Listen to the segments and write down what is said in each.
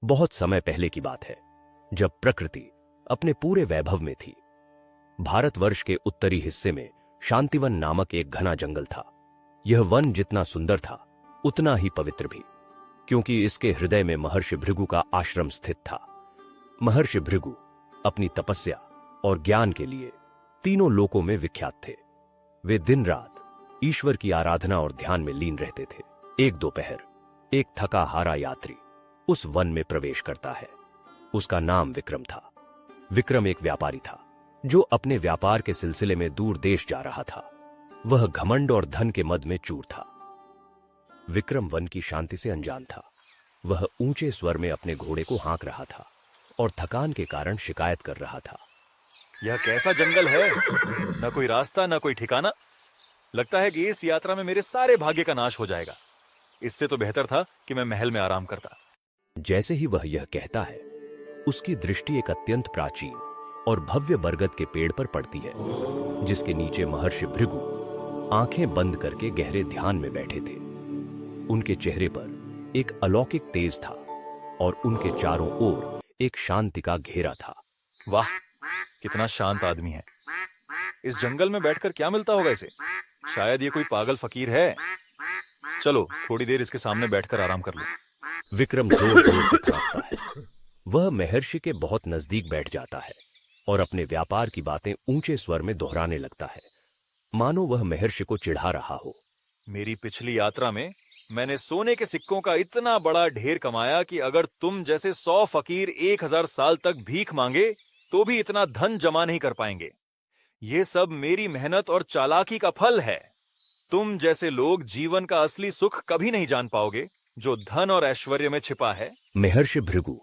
बहुत समय पहले की बात है, जब प्रकृति अपने पूरे वैभव में थी। भारतवर्ष के उत्तरी हिस्से में शांतिवन नामक एक घना जंगल था। यह वन जितना सुंदर था, उतना ही पवित्र भी, क्योंकि इसके हृदय में महर्षि भृगु का आश्रम स्थित था। महर्षि भृगु अपनी तपस्या और ज्ञान के लिए तीनों लोकों में विख्यात थे। वे दिन रात ईश्वर की आराधना और ध्यान में लीन रहते थे। एक दोपहर एक थका हारा यात्री उस वन में प्रवेश करता है। उसका नाम विक्रम था। विक्रम एक व्यापारी था जो अपने व्यापार के सिलसिले में दूर देश जा रहा था। वह घमंड और धन के मद में चूर था। विक्रम वन की शांति से अनजान था। वह ऊंचे स्वर में अपने घोड़े को हाँक रहा था और थकान के कारण शिकायत कर रहा था। यह कैसा जंगल है, न कोई रास्ता न कोई ठिकाना। लगता है कि इस यात्रा में मेरे सारे भाग्य का नाश हो जाएगा। इससे तो बेहतर था कि मैं महल में आराम करता। जैसे ही वह यह कहता है, उसकी दृष्टि एक अत्यंत प्राचीन और भव्य बरगद के पेड़ पर पड़ती है, जिसके नीचे महर्षि भृगु आंखें बंद करके गहरे ध्यान में बैठे थे। उनके चेहरे पर एक अलौकिक तेज था और उनके चारों ओर एक शांति का घेरा था। वाह, कितना शांत आदमी है। इस जंगल में बैठकर क्या मिलता होगा इसे? शायद ये कोई पागल फकीर है। चलो थोड़ी देर इसके सामने बैठकर आराम कर लो। विक्रम जोर जोर से खांसता है। वह महर्षि के बहुत नजदीक बैठ जाता है और अपने व्यापार की बातें ऊंचे स्वर में दोहराने लगता है, मानो वह महर्षि को चिढ़ा रहा हो। मेरी पिछली यात्रा में मैंने सोने के सिक्कों का इतना बड़ा ढेर कमाया कि अगर तुम जैसे 100 फकीर 1000 साल तक भीख मांगे तो भी इतना धन जमा नहीं कर पाएंगे। ये सब मेरी मेहनत और चालाकी का फल है। तुम जैसे लोग जीवन का असली सुख कभी नहीं जान पाओगे, जो धन और ऐश्वर्य में छिपा है। महर्षि भृगु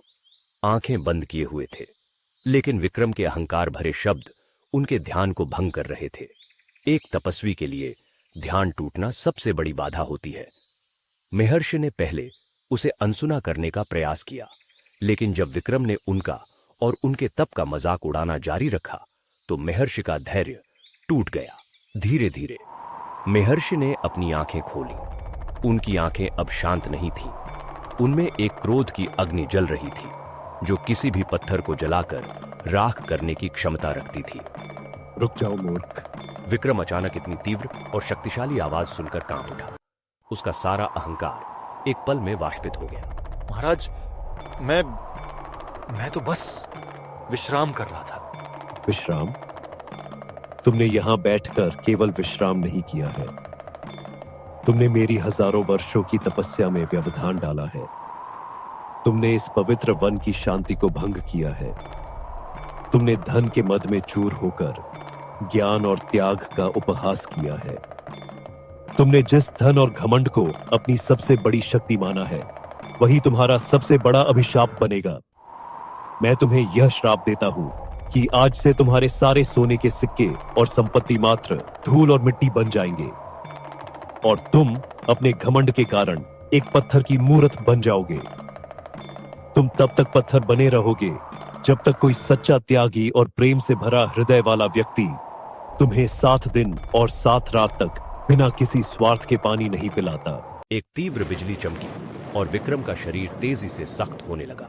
आंखें बंद किए हुए थे, लेकिन विक्रम के अहंकार भरे शब्द उनके ध्यान को भंग कर रहे थे। एक तपस्वी के लिए ध्यान टूटना सबसे बड़ी बाधा होती है। महर्षि ने पहले उसे अनसुना करने का प्रयास किया, लेकिन जब विक्रम ने उनका और उनके तप का मजाक उड़ाना जारी रखा तो महर्षि का धैर्य टूट गया। धीरे धीरे महर्षि ने अपनी आंखें खोली। उनकी आंखें अब शांत नहीं थीं। उनमें एक क्रोध की अग्नि जल रही थी, जो किसी भी पत्थर को जलाकर राख करने की क्षमता रखती थी। रुक जाओ मूर्ख। विक्रम अचानक इतनी तीव्र और शक्तिशाली आवाज सुनकर कांप उठा। उसका सारा अहंकार एक पल में वाष्पित हो गया। महाराज, मैं तो बस विश्राम कर रहा था। विश्राम? तुमने यहां बैठकर केवल विश्राम नहीं किया है, तुमने मेरी हजारों वर्षों की तपस्या में व्यवधान डाला है। तुमने इस पवित्र वन की शांति को भंग किया है। तुमने धन के मद में चूर होकर ज्ञान और त्याग का उपहास किया है। तुमने जिस धन और घमंड को अपनी सबसे बड़ी शक्ति माना है, वही तुम्हारा सबसे बड़ा अभिशाप बनेगा। मैं तुम्हें यह श्राप देता हूं कि आज से तुम्हारे सारे सोने के सिक्के और संपत्ति मात्र धूल और मिट्टी बन जाएंगे, और तुम अपने घमंड के कारण एक पत्थर की मूर्त बन जाओगे। तुम तब तक पत्थर बने रहोगे जब तक कोई सच्चा त्यागी और प्रेम से भरा हृदय वाला व्यक्ति तुम्हें 7 दिन और 7 रात तक बिना किसी स्वार्थ के पानी नहीं पिलाता। एक तीव्र बिजली चमकी और विक्रम का शरीर तेजी से सख्त होने लगा।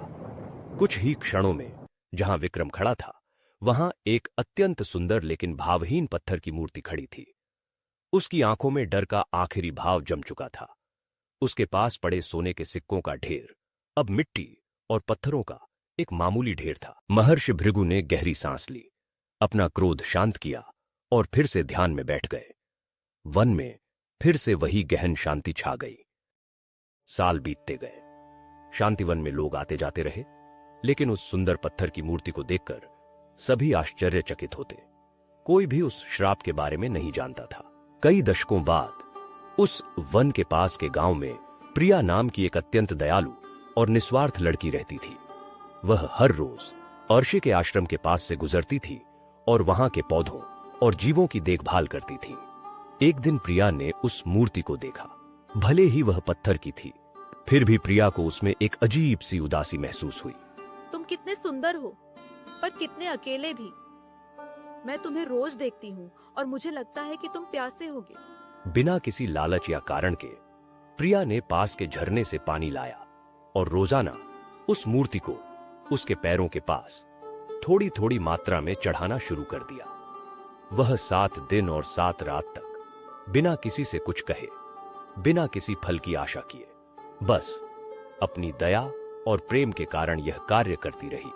कुछ ही क्षणों में जहां विक्रम खड़ा था, वहां एक अत्यंत सुंदर लेकिन भावहीन पत्थर की मूर्ति खड़ी थी। उसकी आंखों में डर का आखिरी भाव जम चुका था। उसके पास पड़े सोने के सिक्कों का ढेर अब मिट्टी और पत्थरों का एक मामूली ढेर था। महर्षि भृगु ने गहरी सांस ली, अपना क्रोध शांत किया और फिर से ध्यान में बैठ गए। वन में फिर से वही गहन शांति छा गई। साल बीतते गए। शांतिवन में लोग आते जाते रहे, लेकिन उस सुंदर पत्थर की मूर्ति को देखकर सभी आश्चर्यचकित होते। कोई भी उस श्राप के बारे में नहीं जानता था। कई दशकों बाद उस वन के पास के गांव में प्रिया नाम की एक अत्यंत दयालु और निस्वार्थ लड़की रहती थी। वह हर रोज अर्षि के आश्रम के पास से गुजरती थी और वहां के पौधों और जीवों की देखभाल करती थी। एक दिन प्रिया ने उस मूर्ति को देखा। भले ही वह पत्थर की थी, फिर भी प्रिया को उसमें एक अजीब सी उदासी महसूस हुई। तुम कितने सुंदर हो, पर कितने अकेले भी। मैं तुम्हें रोज देखती हूँ और मुझे लगता है कि तुम प्यासे होगे। बिना किसी लालच या कारण के प्रिया ने पास के झरने से पानी लाया और रोजाना उस मूर्ति को उसके पैरों के पास थोड़ी थोड़ी मात्रा में चढ़ाना शुरू कर दिया। वह 7 दिन और 7 रात तक बिना किसी से कुछ कहे, बिना किसी फल की आशा किए, बस अपनी दया और प्रेम के कारण यह कार्य करती रही।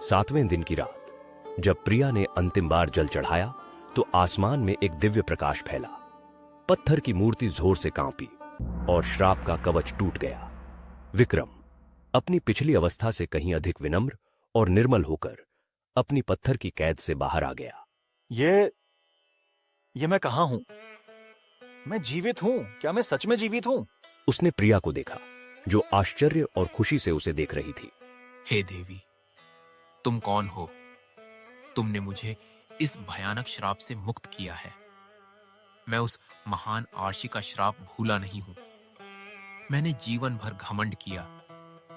7वें दिन की रात जब प्रिया ने अंतिम बार जल चढ़ाया तो आसमान में एक दिव्य प्रकाश फैला। पत्थर की मूर्ति जोर से कांपी और श्राप का कवच टूट गया। विक्रम अपनी पिछली अवस्था से कहीं अधिक विनम्र और निर्मल होकर अपनी पत्थर की कैद से बाहर आ गया। ये मैं कहां हूं? मैं जीवित हूं? क्या मैं सच में जीवित हूं? उसने प्रिया को देखा जो आश्चर्य और खुशी से उसे देख रही थी। हे देवी, तुम कौन हो? तुमने मुझे इस भयानक श्राप से मुक्त किया है। मैं उस महान आर्षि का श्राप भूला नहीं हूं। मैंने जीवन भर घमंड किया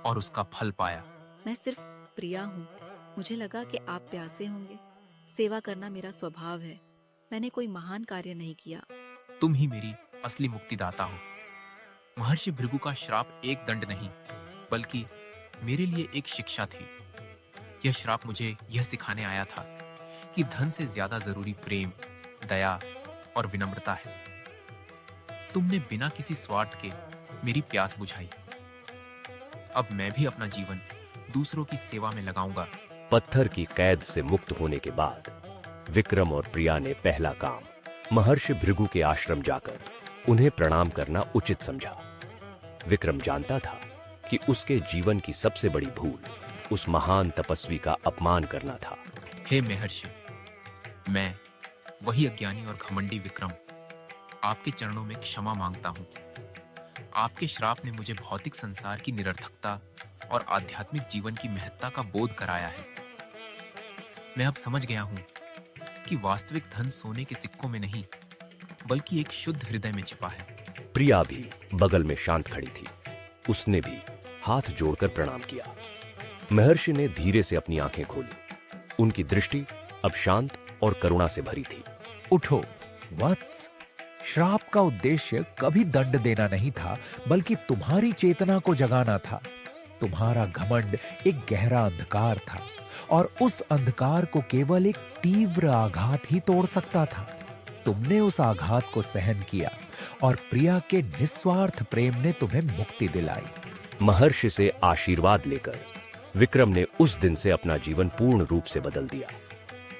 और उसका फल पाया। मैं सिर्फ प्रिया हूँ। मुझे लगा कि आप प्यासे होंगे। सेवा करना मेरा स्वभाव है। मैंने कोई महान कार्य नहीं किया। तुम ही मेरी असली मुक्तिदाता हो। महर्षि भृगु का श्राप एक दंड नहीं, बल्कि मेरे लिए एक शिक्षा थी। यह श्राप मुझे यह सिखाने आया था कि धन से ज्यादा जरूरी प्रेम, दया और विनम्रता है। तुमने बिना किसी स्वार्थ के मेरी प्यास बुझाई। अब मैं भी अपना जीवन दूसरों की सेवा में लगाऊंगा। पत्थर की कैद से मुक्त होने के बाद विक्रम और प्रिया ने पहला काम महर्षि भृगु के आश्रम जाकर उन्हें प्रणाम करना उचित समझा। विक्रम जानता था कि उसके जीवन की सबसे बड़ी भूल उस महान तपस्वी का अपमान करना था। हे महर्षि, मैं वही अज्ञानी और घमंडी विक्रम आपके चरणों में क्षमा मांगता हूं। आपके श्राप ने मुझे भौतिक संसार की निरर्थकता और आध्यात्मिक जीवन की महत्ता का बोध कराया है। मैं अब समझ गया हूं कि वास्तविक धन सोने के सिक्कों में नहीं, बल्कि एक शुद्ध हृदय में छिपा है। प्रिया भी बगल में शांत खड़ी थी। उसने भी हाथ जोड़कर प्रणाम किया। महर्षि ने धीरे से अपनी आंखें खोली। उनकी दृष्टि अब शांत और करुणा से भरी थी। उठो वत्स, श्राप का उद्देश्य कभी दंड देना नहीं था, बल्कि तुम्हारी चेतना को जगाना था। तुम्हारा घमंड एक गहरा अंधकार था और उस अंधकार को केवल एक तीव्र आघात ही तोड़ सकता था। तुमने उस आघात को सहन किया और प्रिया के निस्वार्थ प्रेम ने तुम्हें मुक्ति दिलाई। महर्षि से आशीर्वाद लेकर विक्रम ने उस दिन से अपना जीवन पूर्ण रूप से बदल दिया।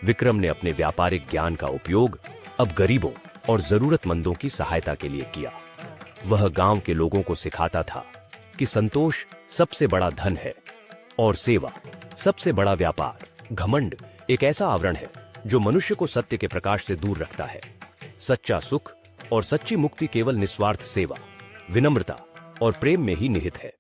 विक्रम ने अपने व्यापारिक ज्ञान का उपयोग अब गरीबों और जरूरतमंदों की सहायता के लिए किया। वह गांव के लोगों को सिखाता था कि संतोष सबसे बड़ा धन है और सेवा सबसे बड़ा व्यापार। घमंड एक ऐसा आवरण है जो मनुष्य को सत्य के प्रकाश से दूर रखता है। सच्चा सुख और सच्ची मुक्ति केवल निस्वार्थ सेवा, विनम्रता और प्रेम में ही निहित है।